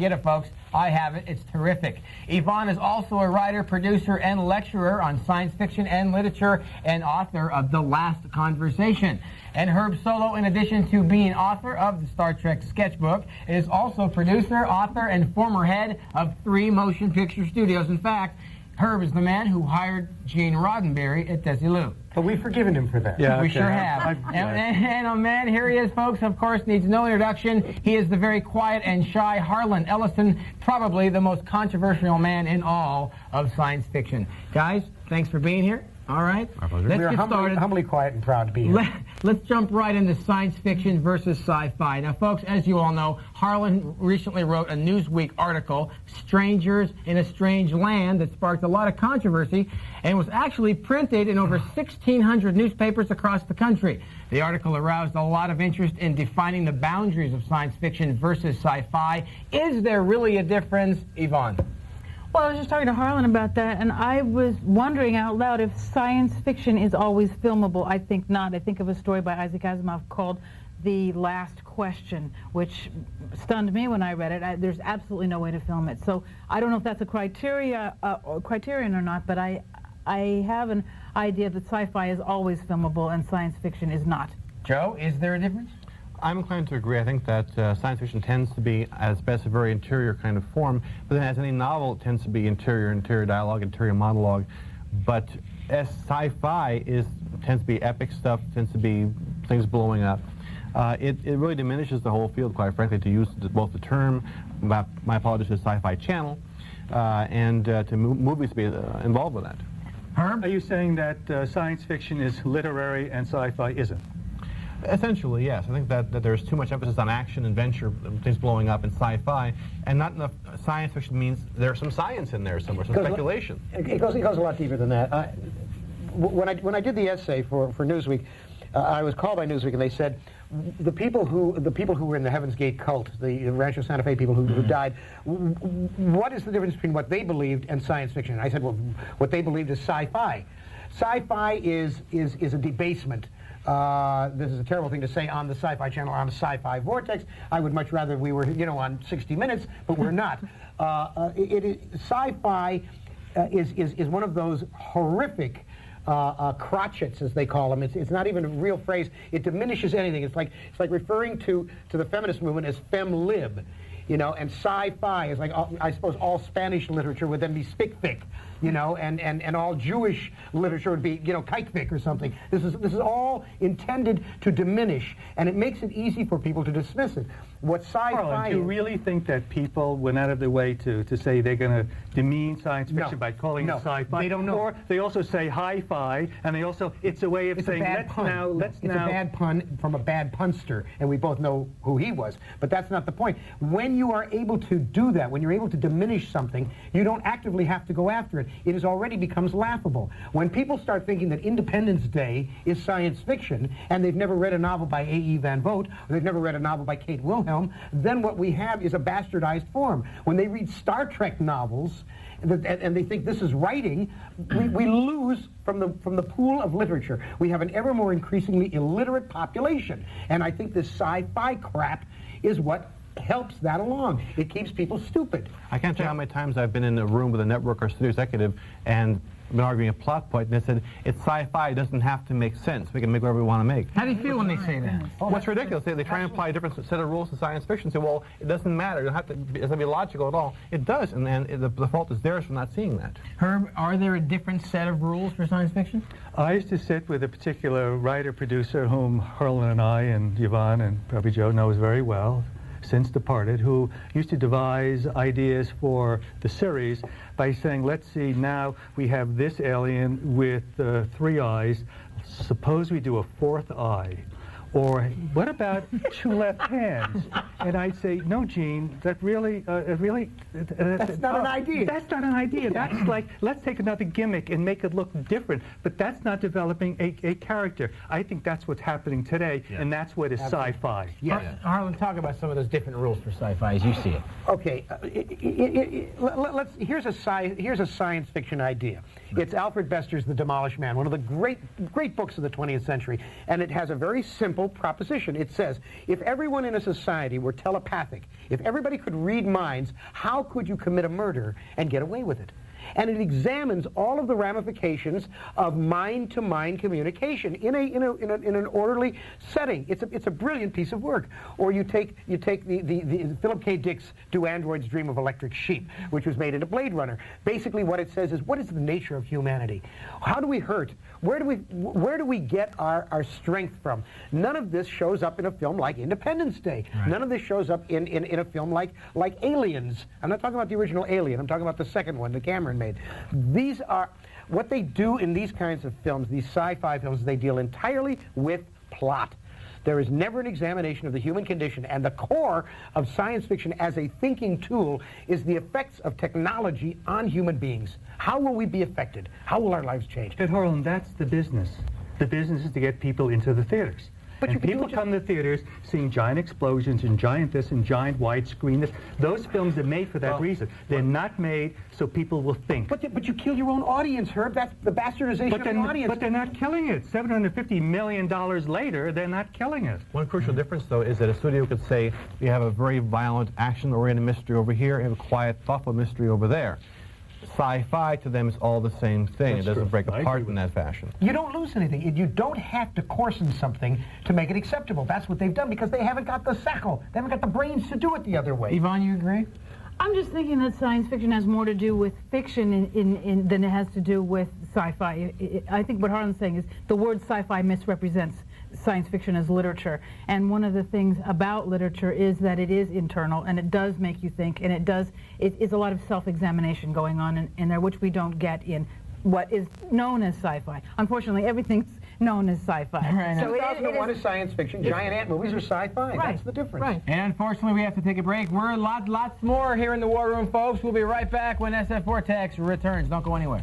get it, folks. I have it. It's terrific. Yvonne is also a writer, producer, and lecturer on science fiction and literature, and author of The Last Conversation. And Herb Solow, in addition to being author of the Star Trek sketchbook, is also producer, author, and former head of 3 motion picture studios. In fact, Herb is the man who hired Gene Roddenberry at Desilu. But we've forgiven him for that. Yeah, we sure have. And a man, here he is, folks, of course, needs no introduction. He is the very quiet and shy Harlan Ellison, probably the most controversial man in all of science fiction. Guys, thanks for being here. All right, let's get started. Humbly quiet and proud to be here. Let's jump right into science fiction versus sci-fi. Now, folks, as you all know, Harlan recently wrote a Newsweek article, Strangers in a Strange Land, that sparked a lot of controversy and was actually printed in over 1,600 newspapers across the country. The article aroused a lot of interest in defining the boundaries of science fiction versus sci-fi. Is there really a difference, Yvonne? Well, I was just talking to Harlan about that, and I was wondering out loud if science fiction is always filmable. I think not. I think of a story by Isaac Asimov called The Last Question, which stunned me when I read it. There's absolutely no way to film it. So I don't know if that's a criterion or not, but I have an idea that sci-fi is always filmable and science fiction is not. Joe, is there a difference? I'm inclined to agree. I think that science fiction tends to be, as best, a very interior kind of form, but then as any novel, it tends to be interior dialogue, interior monologue. But as sci-fi tends to be epic stuff, tends to be things blowing up. It really diminishes the whole field, quite frankly, to use both the term, my apologies to the Sci-Fi Channel, and to movies to be involved with that. Herb? Are you saying that science fiction is literary and sci-fi isn't? Essentially, yes. I think that there's too much emphasis on action, adventure, things blowing up in sci-fi, and not enough science fiction means there's some science in there somewhere, some speculation. It goes a lot deeper than that. When I did the essay for Newsweek, I was called by Newsweek, and they said the people who were in the Heaven's Gate cult, the Rancho Santa Fe people who died, what is the difference between what they believed and science fiction? And I said, well, what they believed is sci-fi. Sci-fi is a debasement. This is a terrible thing to say on the Sci-Fi Channel, on the Sci-Fi Vortex. I would much rather we were, on 60 Minutes, but we're not. Sci-fi is one of those horrific crotchets, as they call them. It's not even a real phrase. It diminishes anything. It's like referring to the feminist movement as fem-lib. And sci-fi is like, I suppose all Spanish literature would then be spic-fic, and all Jewish literature would be, kike-fic or something. This is all intended to diminish, and it makes it easy for people to dismiss it. What sci-fi do you really think that people went out of their way to say they're going to demean science fiction by calling it sci-fi? They don't know. Or they also say hi-fi, and they also, it's a way of saying, it's a bad pun from a bad punster, and we both know who he was. But that's not the point. When you are able to do that, when you're able to diminish something, you don't actively have to go after it. It already becomes laughable. When people start thinking that Independence Day is science fiction, and they've never read a novel by A.E. Van Vogt, or they've never read a novel by Kate Wilhelm, then what we have is a bastardized form. When they read Star Trek novels, and they think this is writing, we lose from the pool of literature. We have an ever more increasingly illiterate population, and I think this sci-fi crap is what helps that along. It keeps people stupid. I can't tell you how many times I've been in a room with a network or studio executive and been arguing a plot point, and they said, it's sci-fi, it doesn't have to make sense. We can make whatever we want to make. How do you feel when they say that? Well, that's ridiculous. They try and apply a different set of rules to science fiction. Say, well, it doesn't matter. It doesn't be logical at all. It does, and the fault is theirs for not seeing that. Herb, are there a different set of rules for science fiction? I used to sit with a particular writer-producer whom Harlan and I and Yvonne and probably Joe knows very well, since departed, who used to devise ideas for the series by saying, let's see, now we have this alien with 3 eyes. Suppose we do a 4th eye. Or what about 2 left hands? And I'd say, no, Gene, that really, that's not an idea. That's not an idea. That's like, let's take another gimmick and make it look different. But that's not developing a character. I think that's what's happening today, and that's what is sci-fi. Yeah. Harlan, talk about some of those different rules for sci-fi as you see it. Okay, here's a science fiction idea. It's Alfred Bester's The Demolished Man, one of the great books of the 20th century, and it has a very simple simple proposition. It says, if everyone in a society were telepathic, if everybody could read minds, how could you commit a murder and get away with it? And it examines all of the ramifications of mind-to-mind communication in an orderly setting. It's a brilliant piece of work. Or you take the Philip K. Dick's "Do Androids Dream of Electric Sheep," which was made into Blade Runner. Basically, what it says is, what is the nature of humanity? How do we hurt? Where do we get our strength from? None of this shows up in a film like Independence Day. Right. None of this shows up in a film like Aliens. I'm not talking about the original Alien. I'm talking about the second one that Cameron made. These are what they do in these kinds of films, these sci-fi films. They deal entirely with plot. There is never an examination of the human condition, and the core of science fiction as a thinking tool is the effects of technology on human beings. How will we be affected? How will our lives change? But Harlan, that's the business. The business is to get people into the theaters. But people come to the theaters seeing giant explosions and giant this and giant widescreen this. Those films are made for that reason. They're not made so people will think. But you kill your own audience, Herb. That's the bastardization of the audience. But they're not killing it. $750 million later, they're not killing it. One crucial difference, though, is that a studio could say, you have a very violent, action-oriented mystery over here, you have a quiet, thoughtful mystery over there. Sci-fi to them is all the same thing. It doesn't break apart in that fashion. You don't lose anything. You don't have to coarsen something to make it acceptable. That's what they've done because they haven't got the sackle. They haven't got the brains to do it the other way. Yvonne, you agree? I'm just thinking that science fiction has more to do with fiction than it has to do with sci-fi. I think what Harlan's saying is the word sci-fi misrepresents science fiction as literature. And one of the things about literature is that it is internal and it does make you think, and it is a lot of self-examination going on in there, which we don't get in what is known as sci-fi. Unfortunately, everything's known as sci-fi. Right. So 2001 is science fiction. Giant ant movies are sci-fi. Right. That's the difference. Right. And unfortunately, we have to take a break. We're lots more here in the War Room, folks. We'll be right back when SF Vortex returns. Don't go anywhere.